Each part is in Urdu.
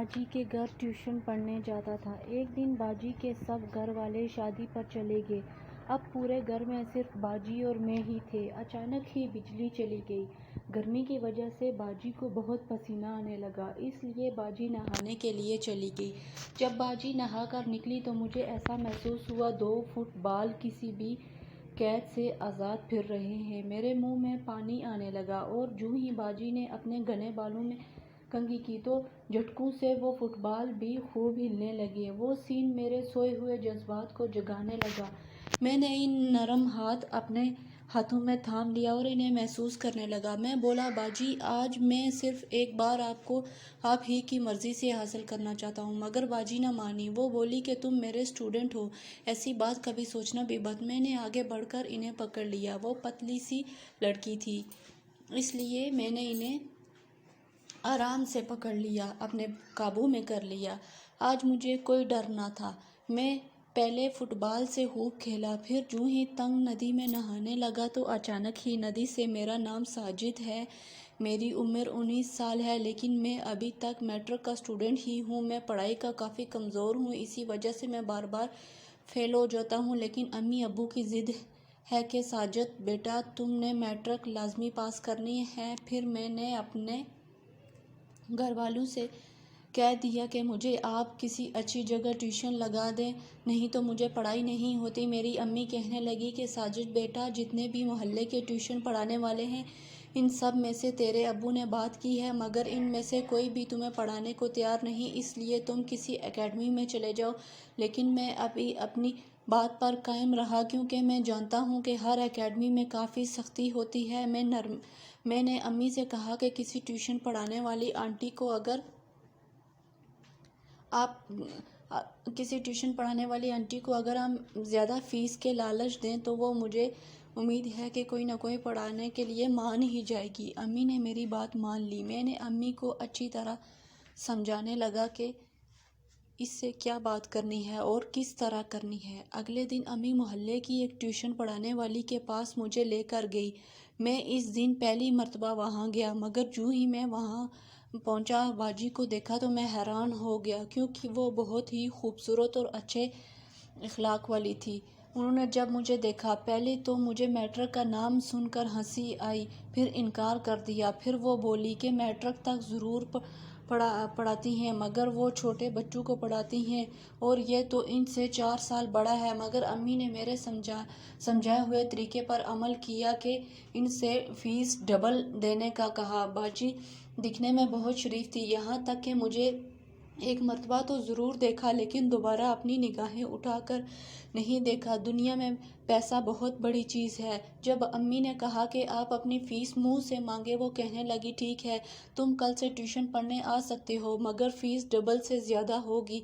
باجی کے گھر ٹیوشن پڑھنے جاتا تھا۔ ایک دن باجی کے سب گھر والے شادی پر چلے گئے۔ اب پورے گھر میں صرف باجی اور میں ہی تھے۔ اچانک ہی بجلی چلی گئی۔ گرمی کی وجہ سے باجی کو بہت پسینہ آنے لگا، اس لیے باجی نہانے کے لیے چلی گئی۔ جب باجی نہا کر نکلی تو مجھے ایسا محسوس ہوا 2 فٹ بال کسی بھی قید سے آزاد پھر رہے ہیں۔ میرے منہ میں پانی آنے لگا اور جوں ہی باجی نے اپنے گھنے بالوں میں کنگھی کی تو جھٹکوں سے وہ فٹ بال بھی خوب ہلنے لگے۔ وہ سین میرے سوئے ہوئے جذبات کو جگانے لگا۔ میں نے ان نرم ہاتھ اپنے ہاتھوں میں تھام لیا اور انہیں محسوس کرنے لگا۔ میں بولا، باجی آج میں صرف ایک بار آپ کو آپ ہی کی مرضی سے حاصل کرنا چاہتا ہوں۔ مگر باجی نہ مانی۔ وہ بولی کہ تم میرے اسٹوڈنٹ ہو، ایسی بات کبھی سوچنا بھی بد۔ میں نے آگے بڑھ کر انہیں پکڑ لیا۔ وہ پتلی سی لڑکی تھی، اس لیے میں نے انہیں آرام سے پکڑ لیا، اپنے قابو میں کر لیا۔ آج مجھے کوئی ڈر نہ تھا۔ میں پہلے فٹ بال سے خوب کھیلا، پھر جوں ہی تنگ ندی میں نہانے لگا تو اچانک ہی ندی سے میرا نام ساجد ہے، میری عمر 19 سال ہے، لیکن میں ابھی تک میٹرک کا اسٹوڈنٹ ہی ہوں۔ میں پڑھائی کا کافی کمزور ہوں، اسی وجہ سے میں بار بار فیل ہو جاتا ہوں، لیکن امی ابو کی ضد ہے کہ ساجد بیٹا تم نے میٹرک لازمی پاس کرنی ہے۔ پھر میں نے اپنے گھر والوں سے کہہ دیا کہ مجھے آپ کسی اچھی جگہ ٹیوشن لگا دیں، نہیں تو مجھے پڑھائی نہیں ہوتی۔ میری امی کہنے لگی کہ ساجد بیٹا جتنے بھی محلے کے ٹیوشن پڑھانے والے ہیں ان سب میں سے تیرے ابو نے بات کی ہے، مگر ان میں سے کوئی بھی تمہیں پڑھانے کو تیار نہیں، اس لیے تم کسی اکیڈمی میں چلے جاؤ۔ لیکن میں ابھی اپنی بات پر قائم رہا، کیونکہ میں جانتا ہوں کہ ہر اکیڈمی میں کافی سختی ہوتی ہے۔ میں نے امی سے کہا کہ کسی ٹیوشن پڑھانے والی آنٹی کو اگر ہم زیادہ فیس کے لالچ دیں تو وہ مجھے امید ہے کہ کوئی نہ کوئی پڑھانے کے لیے مان ہی جائے گی۔ امی نے میری بات مان لی۔ میں نے امی کو اچھی طرح سمجھانے لگا کہ اس سے کیا بات کرنی ہے اور کس طرح کرنی ہے۔ اگلے دن امی محلے کی ایک ٹیوشن پڑھانے والی کے پاس مجھے لے کر گئی۔ میں اس دن پہلی مرتبہ وہاں گیا، مگر جوں ہی میں وہاں پہنچا باجی کو دیکھا تو میں حیران ہو گیا، کیونکہ وہ بہت ہی خوبصورت اور اچھے اخلاق والی تھی۔ انہوں نے جب مجھے دیکھا، پہلے تو مجھے میٹرک کا نام سن کر ہنسی آئی، پھر انکار کر دیا۔ پھر وہ بولی کہ میٹرک تک ضرور پڑھاتی ہیں، مگر وہ چھوٹے بچوں کو پڑھاتی ہیں اور یہ تو ان سے 4 سال بڑا ہے۔ مگر امی نے میرے سمجھائے ہوئے طریقے پر عمل کیا کہ ان سے فیس ڈبل دینے کا کہا۔ باجی دکھنے میں بہت شریف تھی، یہاں تک کہ مجھے ایک مرتبہ تو ضرور دیکھا، لیکن دوبارہ اپنی نگاہیں اٹھا کر نہیں دیکھا۔ دنیا میں پیسہ بہت بڑی چیز ہے۔ جب امی نے کہا کہ آپ اپنی فیس منہ سے مانگیں، وہ کہنے لگی، ٹھیک ہے، تم کل سے ٹیوشن پڑھنے آ سکتے ہو، مگر فیس ڈبل سے زیادہ ہوگی۔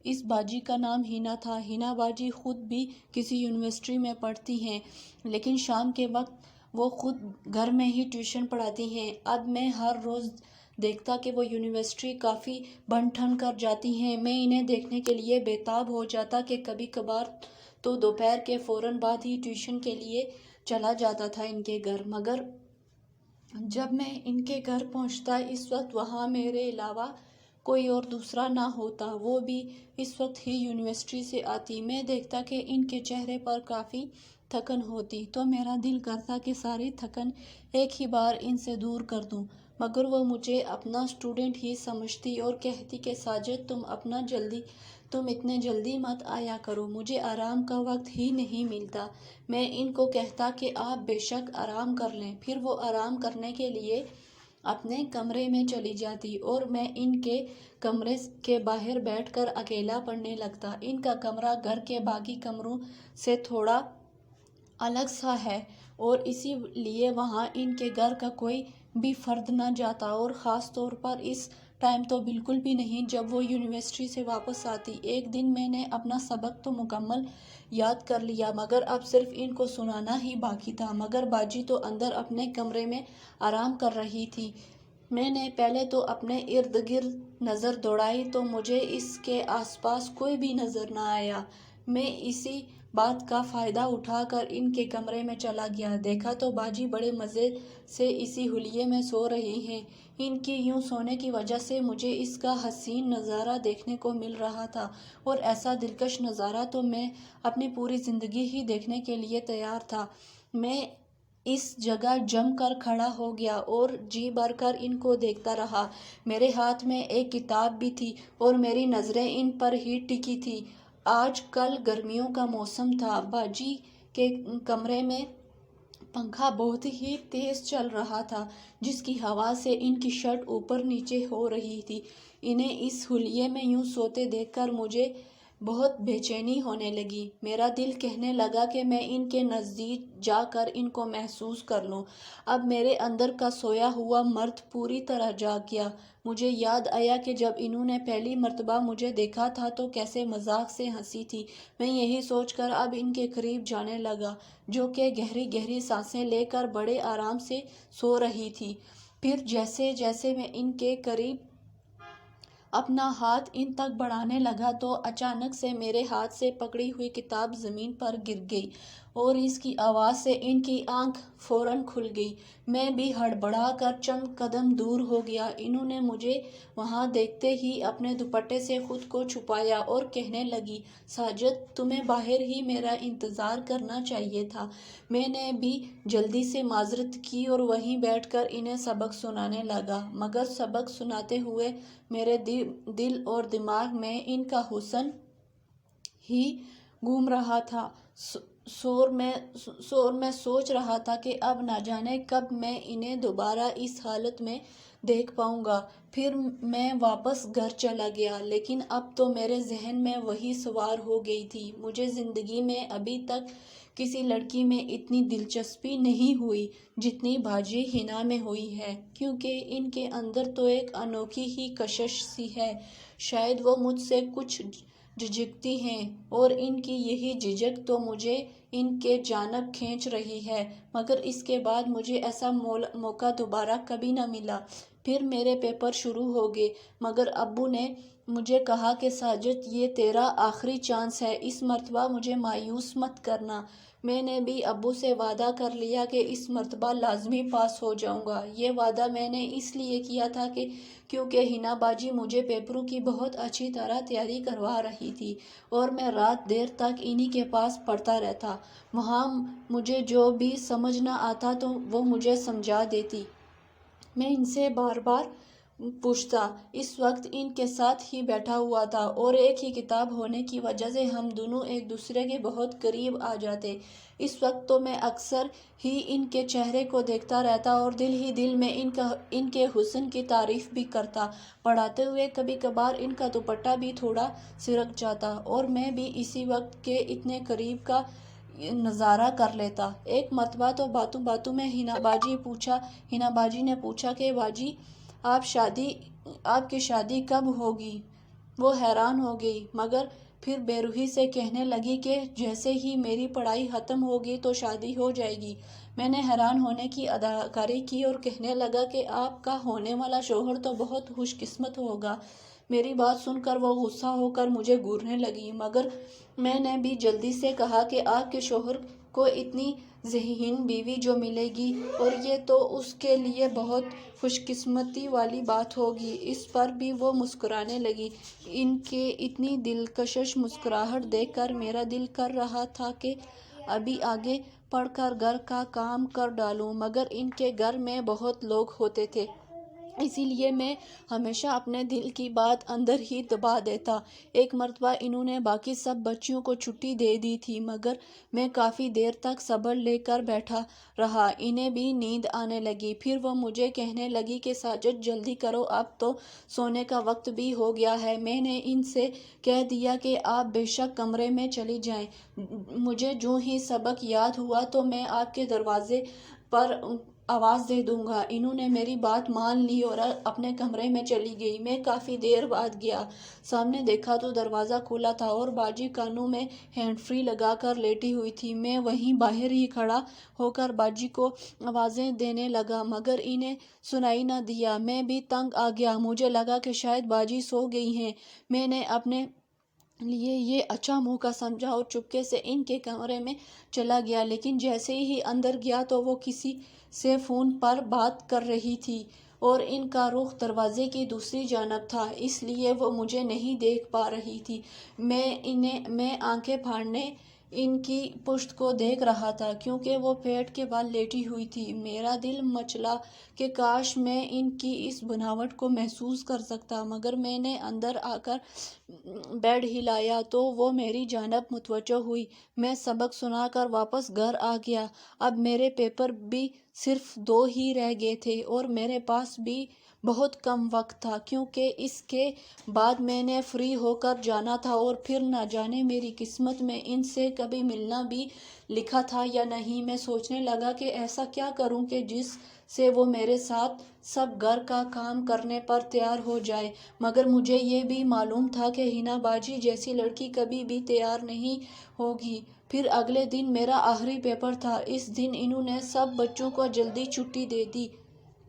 اس باجی کا نام ہینا تھا۔ ہینا باجی خود بھی کسی یونیورسٹی میں پڑھتی ہیں، لیکن شام کے وقت وہ خود گھر میں ہی ٹیوشن پڑھاتی ہیں۔ اب میں ہر روز دیکھتا کہ وہ یونیورسٹی کافی بن ٹھن کر جاتی ہیں۔ میں انہیں دیکھنے کے لیے بے تاب ہو جاتا کہ کبھی کبھار تو دوپہر کے فوراً بعد ہی ٹیوشن کے لیے چلا جاتا تھا ان کے گھر۔ مگر جب میں ان کے گھر پہنچتا، اس وقت وہاں میرے علاوہ کوئی اور دوسرا نہ ہوتا، وہ بھی اس وقت ہی یونیورسٹی سے آتی۔ میں دیکھتا کہ ان کے چہرے پر کافی تھکن ہوتی، تو میرا دل کرتا کہ ساری تھکن ایک ہی بار ان سے دور کر دوں، مگر وہ مجھے اپنا اسٹوڈنٹ ہی سمجھتی اور کہتی کہ ساجد تم اتنے جلدی مت آیا کرو، مجھے آرام کا وقت ہی نہیں ملتا۔ میں ان کو کہتا کہ آپ بے شک آرام کر لیں، پھر وہ آرام کرنے کے لیے اپنے کمرے میں چلی جاتی اور میں ان کے کمرے کے باہر بیٹھ کر اکیلا پڑھنے لگتا۔ ان کا کمرہ گھر کے باقی کمروں سے تھوڑا الگ سا ہے اور اسی لیے وہاں ان کے گھر کا کوئی بھی فرد نہ جاتا، اور خاص طور پر اس ٹائم تو بالکل بھی نہیں جب وہ یونیورسٹی سے واپس آتی۔ ایک دن میں نے اپنا سبق تو مکمل یاد کر لیا، مگر اب صرف ان کو سنانا ہی باقی تھا۔ مگر باجی تو اندر اپنے کمرے میں آرام کر رہی تھی۔ میں نے پہلے تو اپنے ارد گرد نظر دوڑائی تو مجھے اس کے آس پاس کوئی بھی نظر نہ آیا۔ میں اسی بات کا فائدہ اٹھا کر ان کے کمرے میں چلا گیا۔ دیکھا تو باجی بڑے مزے سے اسی حلیے میں سو رہی ہیں۔ ان کی یوں سونے کی وجہ سے مجھے اس کا حسین نظارہ دیکھنے کو مل رہا تھا، اور ایسا دلکش نظارہ تو میں اپنی پوری زندگی ہی دیکھنے کے لیے تیار تھا۔ میں اس جگہ جم کر کھڑا ہو گیا اور جی بھر کر ان کو دیکھتا رہا۔ میرے ہاتھ میں ایک کتاب بھی تھی اور میری نظریں ان پر ہی ٹکی تھی۔ آج کل گرمیوں کا موسم تھا۔ باجی کے کمرے میں پنکھا بہت ہی تیز چل رہا تھا، جس کی ہوا سے ان کی شرٹ اوپر نیچے ہو رہی تھی۔ انہیں اس حلیے میں یوں سوتے دیکھ کر مجھے بہت بے چینی ہونے لگی۔ میرا دل کہنے لگا کہ میں ان کے نزدیک جا کر ان کو محسوس کر لوں۔ اب میرے اندر کا سویا ہوا مرد پوری طرح جاگ گیا۔ مجھے یاد آیا کہ جب انہوں نے پہلی مرتبہ مجھے دیکھا تھا تو کیسے مذاق سے ہنسی تھی۔ میں یہی سوچ کر اب ان کے قریب جانے لگا، جو کہ گہری گہری سانسیں لے کر بڑے آرام سے سو رہی تھی۔ پھر جیسے جیسے میں ان کے قریب اپنا ہاتھ ان تک بڑھانے لگا تو اچانک سے میرے ہاتھ سے پکڑی ہوئی کتاب زمین پر گر گئی، اور اس کی آواز سے ان کی آنکھ فوراً کھل گئی۔ میں بھی ہڑبڑا کر چند قدم دور ہو گیا۔ انہوں نے مجھے وہاں دیکھتے ہی اپنے دوپٹے سے خود کو چھپایا اور کہنے لگی، ساجد، تمہیں باہر ہی میرا انتظار کرنا چاہیے تھا۔ میں نے بھی جلدی سے معذرت کی اور وہیں بیٹھ کر انہیں سبق سنانے لگا، مگر سبق سناتے ہوئے میرے دل اور دماغ میں ان کا حسن ہی گھوم رہا تھا۔ سور میں سوچ رہا تھا کہ اب نہ جانے کب میں انہیں دوبارہ اس حالت میں دیکھ پاؤں گا۔ پھر میں واپس گھر چلا گیا، لیکن اب تو میرے ذہن میں وہی سوار ہو گئی تھی۔ مجھے زندگی میں ابھی تک کسی لڑکی میں اتنی دلچسپی نہیں ہوئی جتنی باجی حنا میں ہوئی ہے، کیونکہ ان کے اندر تو ایک انوکھی ہی کشش سی ہے۔ شاید وہ مجھ سے کچھ جھجکتی ہیں، اور ان کی یہی جھجک تو مجھے ان کے جانب کھینچ رہی ہے، مگر اس کے بعد مجھے ایسا موقع دوبارہ کبھی نہ ملا۔ پھر میرے پیپر شروع ہو گئے، مگر ابو نے مجھے کہا کہ ساجد، یہ تیرا آخری چانس ہے، اس مرتبہ مجھے مایوس مت کرنا۔ میں نے بھی ابو سے وعدہ کر لیا کہ اس مرتبہ لازمی پاس ہو جاؤں گا۔ یہ وعدہ میں نے اس لیے کیا تھا کہ کیونکہ حنا باجی مجھے پیپروں کی بہت اچھی طرح تیاری کروا رہی تھی، اور میں رات دیر تک انہی کے پاس پڑھتا رہتا۔ وہاں مجھے جو بھی سمجھ نہ آتا تو وہ مجھے سمجھا دیتی۔ میں ان سے بار بار پوچھتا۔ اس وقت ان کے ساتھ ہی بیٹھا ہوا تھا، اور ایک ہی کتاب ہونے کی وجہ سے ہم دونوں ایک دوسرے کے بہت قریب آ جاتے۔ اس وقت تو میں اکثر ہی ان کے چہرے کو دیکھتا رہتا اور دل ہی دل میں ان کے حسن کی تعریف بھی کرتا۔ پڑھاتے ہوئے کبھی کبھار ان کا دوپٹہ بھی تھوڑا سرک جاتا، اور میں بھی اسی وقت کے اتنے قریب کا نظارہ کر لیتا۔ ایک مرتبہ تو باتوں باتوں میں حنا باجی نے پوچھا کہ باجی، آپ کی شادی کب ہوگی؟ وہ حیران ہو گئی، مگر پھر بے رحمی سے کہنے لگی کہ جیسے ہی میری پڑھائی ختم ہوگی تو شادی ہو جائے گی۔ میں نے حیران ہونے کی اداکاری کی اور کہنے لگا کہ آپ کا ہونے والا شوہر تو بہت خوش قسمت ہوگا۔ میری بات سن کر وہ غصہ ہو کر مجھے گھورنے لگی، مگر میں نے بھی جلدی سے کہا کہ آپ کے شوہر کو اتنی ذہین بیوی جو ملے گی، اور یہ تو اس کے لیے بہت خوش قسمتی والی بات ہوگی۔ اس پر بھی وہ مسکرانے لگی۔ ان کی اتنی دلکش مسکراہٹ دیکھ کر میرا دل کر رہا تھا کہ ابھی آگے بڑھ کر گھر کا کام کر ڈالوں، مگر ان کے گھر میں بہت لوگ ہوتے تھے، اسی لیے میں ہمیشہ اپنے دل کی بات اندر ہی دبا دیتا۔ ایک مرتبہ انہوں نے باقی سب بچیوں کو چھٹی دے دی تھی، مگر میں کافی دیر تک صبر لے کر بیٹھا رہا۔ انہیں بھی نیند آنے لگی۔ پھر وہ مجھے کہنے لگی کہ ساجد، جلدی کرو، اب تو سونے کا وقت بھی ہو گیا ہے۔ میں نے ان سے کہہ دیا کہ آپ بے شک کمرے میں چلی جائیں، مجھے جوں ہی سبق یاد ہوا تو میں آپ کے دروازے پر آواز دے دوں گا۔ انہوں نے میری بات مان لی اور اپنے کمرے میں چلی گئی۔ میں کافی دیر بعد گیا، سامنے دیکھا تو دروازہ کھلا تھا اور باجی کانوں میں ہینڈ فری لگا کر لیٹی ہوئی تھی۔ میں وہیں باہر ہی کھڑا ہو کر باجی کو آوازیں دینے لگا، مگر انہیں سنائی نہ دیا۔ میں بھی تنگ آ گیا، مجھے لگا کہ شاید باجی سو گئی ہیں۔ میں نے اپنے لیے یہ اچھا موقع سمجھا اور چپکے سے ان کے کمرے میں چلا گیا، لیکن جیسے ہی اندر گیا تو وہ کسی سے فون پر بات کر رہی تھی اور ان کا رخ دروازے کی دوسری جانب تھا، اس لیے وہ مجھے نہیں دیکھ پا رہی تھی۔ میں آنکھیں پھاڑے ان کی پشت کو دیکھ رہا تھا کیونکہ وہ پیٹ کے بل لیٹی ہوئی تھی۔ میرا دل مچلا کہ کاش میں ان کی اس بناوٹ کو محسوس کر سکتا، مگر میں نے اندر آ کر بیڈ ہلایا تو وہ میری جانب متوجہ ہوئی۔ میں سبق سنا کر واپس گھر آ گیا۔ اب میرے پیپر بھی صرف 2 ہی رہ گئے تھے اور میرے پاس بھی بہت کم وقت تھا کیونکہ اس کے بعد میں نے فری ہو کر جانا تھا اور پھر نہ جانے میری قسمت میں ان سے کبھی ملنا بھی لکھا تھا یا نہیں۔ میں سوچنے لگا کہ ایسا کیا کروں کہ جس سے وہ میرے ساتھ سب گھر کا کام کرنے پر تیار ہو جائے، مگر مجھے یہ بھی معلوم تھا کہ حنا باجی جیسی لڑکی کبھی بھی تیار نہیں ہوگی۔ پھر اگلے دن میرا آخری پیپر تھا۔ اس دن انہوں نے سب بچوں کو جلدی چھٹی دے دی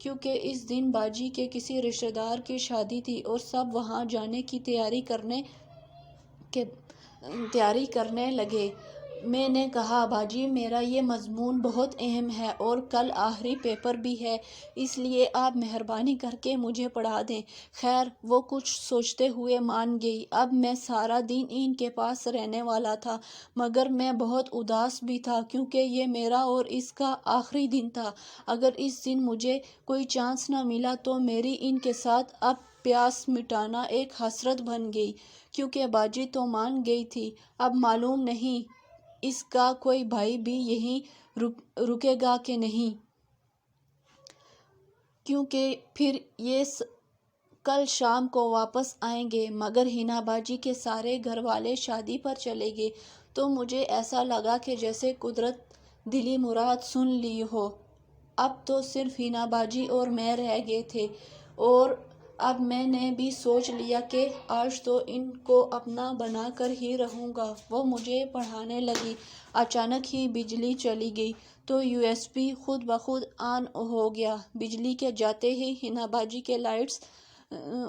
کیونکہ اس دن باجی کے کسی رشتہ دار کی شادی تھی اور سب وہاں جانے کی تیاری کرنے لگے۔ میں نے کہا باجی میرا یہ مضمون بہت اہم ہے اور کل آخری پیپر بھی ہے، اس لیے آپ مہربانی کر کے مجھے پڑھا دیں۔ خیر وہ کچھ سوچتے ہوئے مان گئی۔ اب میں سارا دن ان کے پاس رہنے والا تھا، مگر میں بہت اداس بھی تھا کیونکہ یہ میرا اور اس کا آخری دن تھا۔ اگر اس دن مجھے کوئی چانس نہ ملا تو میری ان کے ساتھ اب پیاس مٹانا ایک حسرت بن گئی کیونکہ باجی تو مان گئی تھی۔ اب معلوم نہیں اس کا کوئی بھائی بھی یہیں رکے گا کہ نہیں، کیونکہ پھر یہ کل شام کو واپس آئیں گے، مگر حنا باجی کے سارے گھر والے شادی پر چلے گئے تو مجھے ایسا لگا کہ جیسے قدرت دلی مراد سن لی ہو۔ اب تو صرف حنا باجی اور میں رہ گئے تھے اور اب میں نے بھی سوچ لیا کہ آج تو ان کو اپنا بنا کر ہی رہوں گا۔ وہ مجھے پڑھانے لگی۔ اچانک ہی بجلی چلی گئی تو USB خود بخود آن ہو گیا۔ بجلی کے جاتے ہی حنا باجی کے لائٹس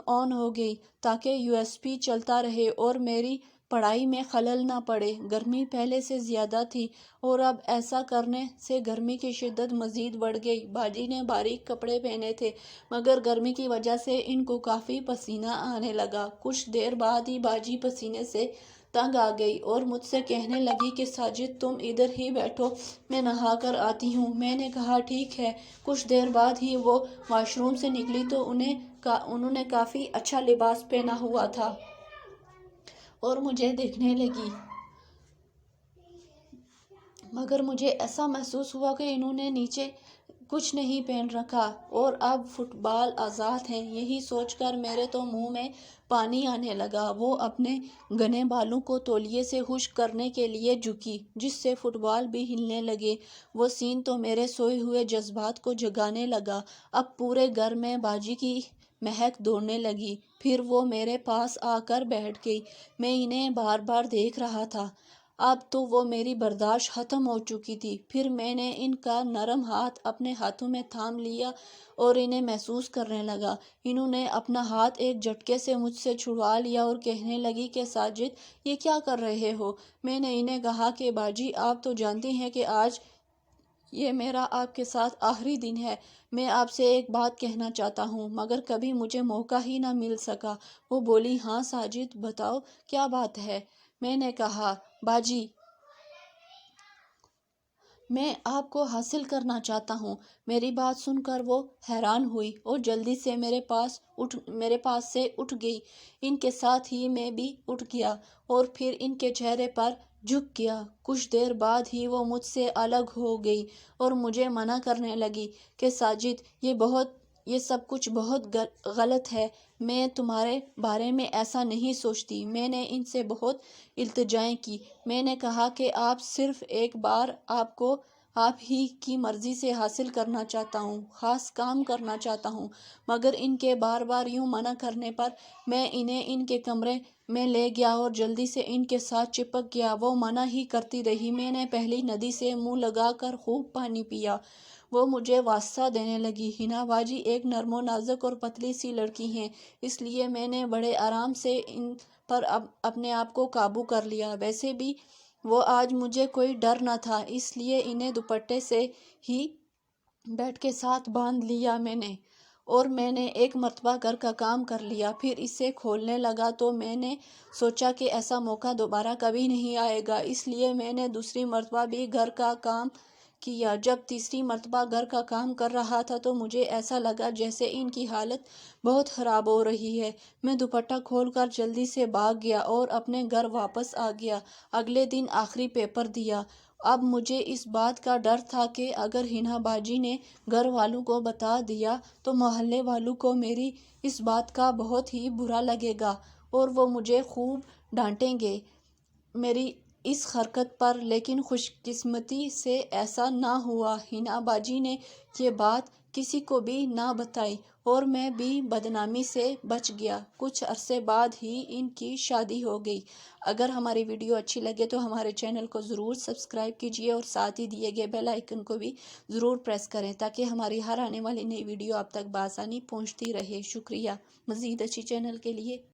آن ہو گئی تاکہ USB چلتا رہے اور میری پڑھائی میں خلل نہ پڑے۔ گرمی پہلے سے زیادہ تھی اور اب ایسا کرنے سے گرمی کی شدت مزید بڑھ گئی۔ باجی نے باریک کپڑے پہنے تھے مگر گرمی کی وجہ سے ان کو کافی پسینہ آنے لگا۔ کچھ دیر بعد ہی باجی پسینے سے تنگ آ گئی اور مجھ سے کہنے لگی کہ ساجد تم ادھر ہی بیٹھو، میں نہا کر آتی ہوں۔ میں نے کہا ٹھیک ہے۔ کچھ دیر بعد ہی وہ واش روم سے نکلی تو انہوں نے کافی اچھا لباس پہنا ہوا تھا اور مجھے دیکھنے لگی، مگر مجھے ایسا محسوس ہوا کہ انہوں نے نیچے کچھ نہیں پہن رکھا اور اب فٹ بال آزاد ہیں۔ یہی سوچ کر میرے تو منہ میں پانی آنے لگا۔ وہ اپنے گھنے بالوں کو تولیے سے خشک کرنے کے لیے جھکی جس سے فٹ بال بھی ہلنے لگے۔ وہ سین تو میرے سوئے ہوئے جذبات کو جگانے لگا۔ اب پورے گھر میں باجی کی مہک دوڑنے لگی۔ پھر وہ میرے پاس آ کر بیٹھ گئی۔ میں انہیں بار بار دیکھ رہا تھا۔ اب تو وہ میری برداشت ختم ہو چکی تھی۔ پھر میں نے ان کا نرم ہاتھ اپنے ہاتھوں میں تھام لیا اور انہیں محسوس کرنے لگا۔ انہوں نے اپنا ہاتھ ایک جھٹکے سے مجھ سے چھڑوا لیا اور کہنے لگی کہ ساجد یہ کیا کر رہے ہو؟ میں نے انہیں کہا کہ باجی آپ تو جانتی ہیں کہ آج یہ میرا آپ کے ساتھ آخری دن ہے۔ میں آپ سے ایک بات کہنا چاہتا ہوں مگر کبھی مجھے موقع ہی نہ مل سکا۔ وہ بولی ہاں ساجد بتاؤ کیا بات ہے؟ میں نے کہا باجی میں آپ کو حاصل کرنا چاہتا ہوں۔ میری بات سن کر وہ حیران ہوئی اور جلدی سے میرے پاس سے اٹھ گئی۔ ان کے ساتھ ہی میں بھی اٹھ گیا اور پھر ان کے چہرے پر جھک گیا۔ کچھ دیر بعد ہی وہ مجھ سے الگ ہو گئی اور مجھے منع کرنے لگی کہ ساجد یہ سب کچھ بہت غلط ہے، میں تمہارے بارے میں ایسا نہیں سوچتی۔ میں نے ان سے بہت التجائیں کی۔ میں نے کہا کہ آپ صرف ایک بار آپ کو آپ ہی کی مرضی سے حاصل کرنا چاہتا ہوں، خاص کام کرنا چاہتا ہوں، مگر ان کے بار بار یوں منع کرنے پر میں انہیں ان کے کمرے میں لے گیا اور جلدی سے ان کے ساتھ چپک گیا۔ وہ منع ہی کرتی رہی۔ میں نے پہلی ندی سے منہ لگا کر خوب پانی پیا۔ وہ مجھے واسطہ دینے لگی، حنا باجی ایک نرم و نازک اور پتلی سی لڑکی ہیں، اس لیے میں نے بڑے آرام سے ان پر اپنے آپ کو قابو کر لیا۔ ویسے بھی وہ آج مجھے کوئی ڈر نہ تھا، اس لیے انہیں دوپٹے سے ہی بیڈ کے ساتھ باندھ لیا میں نے، اور میں نے ایک مرتبہ گھر کا کام کر لیا، پھر اسے کھولنے لگا تو میں نے سوچا کہ ایسا موقع دوبارہ کبھی نہیں آئے گا، اس لیے میں نے دوسری مرتبہ بھی گھر کا کام کیا۔ جب تیسری مرتبہ گھر کا کام کر رہا تھا تو مجھے ایسا لگا جیسے ان کی حالت بہت خراب ہو رہی ہے۔ میں دوپٹہ کھول کر جلدی سے بھاگ گیا اور اپنے گھر واپس آ گیا۔ اگلے دن آخری پیپر دیا۔ اب مجھے اس بات کا ڈر تھا کہ اگر حنا باجی نے گھر والوں کو بتا دیا تو محلے والوں کو میری اس بات کا بہت ہی برا لگے گا اور وہ مجھے خوب ڈانٹیں گے میری اس حرکت پر، لیکن خوش قسمتی سے ایسا نہ ہوا۔ حنا باجی نے یہ بات کسی کو بھی نہ بتائی اور میں بھی بدنامی سے بچ گیا۔ کچھ عرصے بعد ہی ان کی شادی ہو گئی۔ اگر ہماری ویڈیو اچھی لگے تو ہمارے چینل کو ضرور سبسکرائب کیجیے اور ساتھ ہی دیے گئے بیل آئیکن کو بھی ضرور پریس کریں تاکہ ہماری ہر آنے والی نئی ویڈیو آپ تک بآسانی پہنچتی رہے۔ شکریہ۔ مزید اچھی چینل کے لیے